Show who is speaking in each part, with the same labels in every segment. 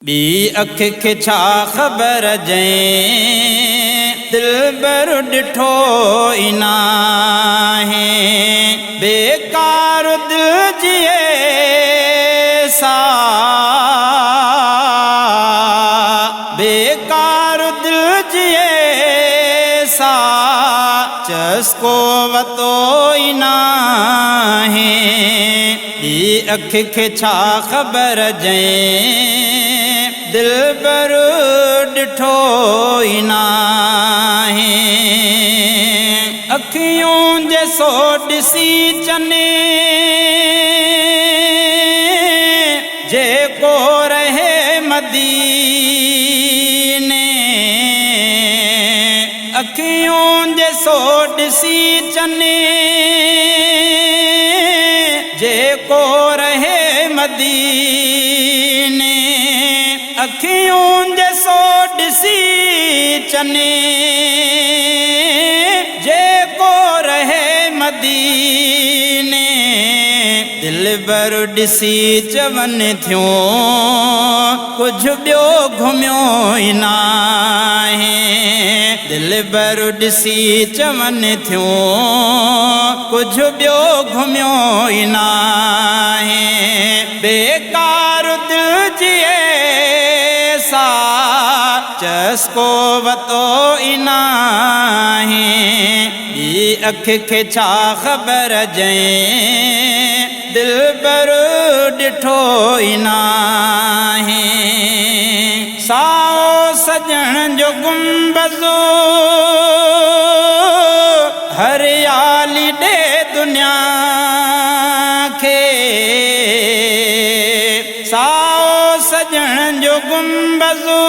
Speaker 1: B अख खे छा ख़बर जैं दिलबर ॾिठो ई नाहे बेकार दिल जिए सा बेकार दिल जिए सा चस्को वतो ई नाहे बी अख खे छा ख़बर जैं दिलबर ॾिठो ई नाहे अखियूं जैसो ॾिसी चने जेको रहे मदीने अखियूं जैसो ॾिसी चने जेको रहे मदीने अखियूं जैसो ॾिसी चने जेको रहे मदीने दिलबर ॾिसी चवनि थियूं कुझु ॿियो घुमियो ई नाहे दिलबर ॾिसी चवनि थियूं कुझु ॿियो घुमियो ई नाहे बेकार दिल जिए सा चस्को वतो ई नाहे बी अख खे छा ख़बर जैं दिलबर ॾिठो ई नाहे साओ सजण जो गुंबज़ो हरियाली ॾे दुनिया खे साओ सजण जो गुंबज़ो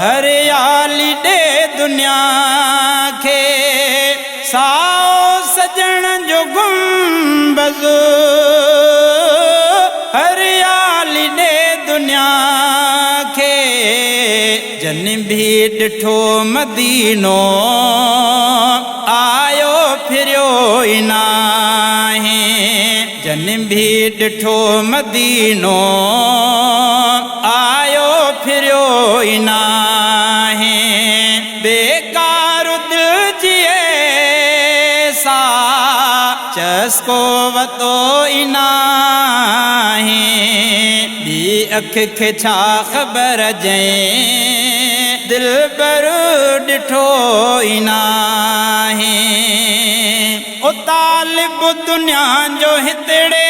Speaker 1: हरियाली ॾे दुनिया खे साओ सजण जो गुंबज़ो हरियाली ॾे दुनिया खे जन भी ॾिठो मदीनो आयो फिरियो ई नाहे जन भी ॾिठो मदीनो आयो फिरियो ई नाहे बेकार दिल जिए सा चस्को वतो ई नाहे बी अख खे छा ख़बर जैं दिलबर ॾिठो ई नाहे ओ तालिब दुनिया जो हितड़े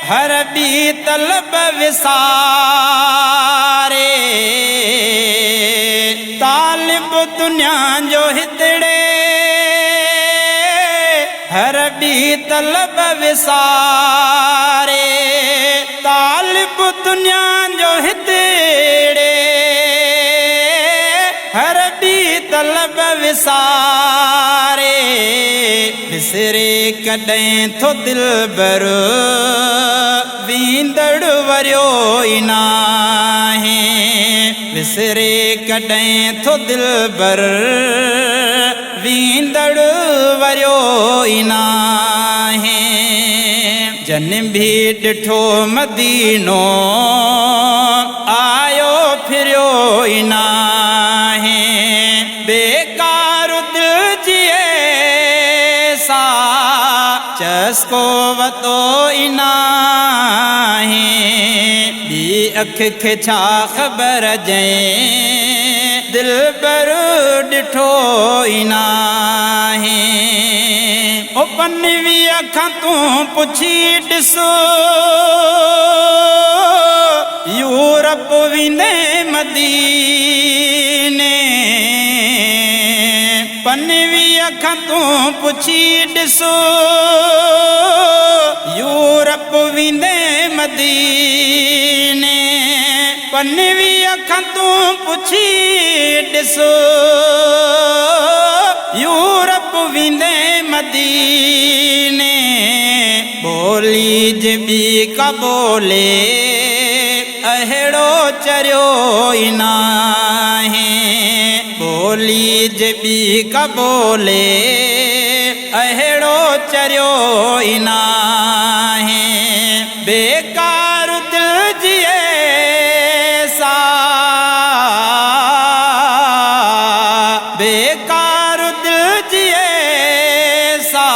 Speaker 1: हर बी तलब विसारे तालिब दुनिया जो हितड़े हर बी तलब विसारे तालिब दुनिया जो हितड़े हर बी तलब विसारे बिसरे कॾहिं थो दिलबर वींदड़ वरियो ई नाहे बिसरे कॾहिं थो दिलबर वींदड़ वरियो ई नाहे जन भी ॾिठो मदीनो आयो फिरियो ई नाहे बेकार दिल जिए सा चस्को वतो ई नाहे बी अख खे छा ख़बर जैं दिलबर ॾिठो ई नाहे ओ पनवी अखां तूं पुछी ॾिसो यूरप वेंदे मदीने पनवी अखां तूं पुछी ॾिसो यूरप वेंदे मदीने पनवी अखां तूं पुछी ॾिसो यूरप वेंदे मदीने बोली जे बी का बोले अहिड़ो चरियो ई नाहे बोली जे बी का बोले अहिड़ो चरियो ई नाहे बेकार दिल जिए सा बेकार दिल जिए सा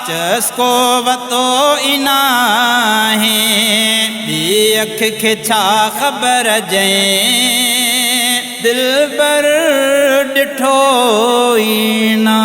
Speaker 1: चस्को वतो इना है दी अख खे छा ख़बर जैं दिल बर डिठो ई ना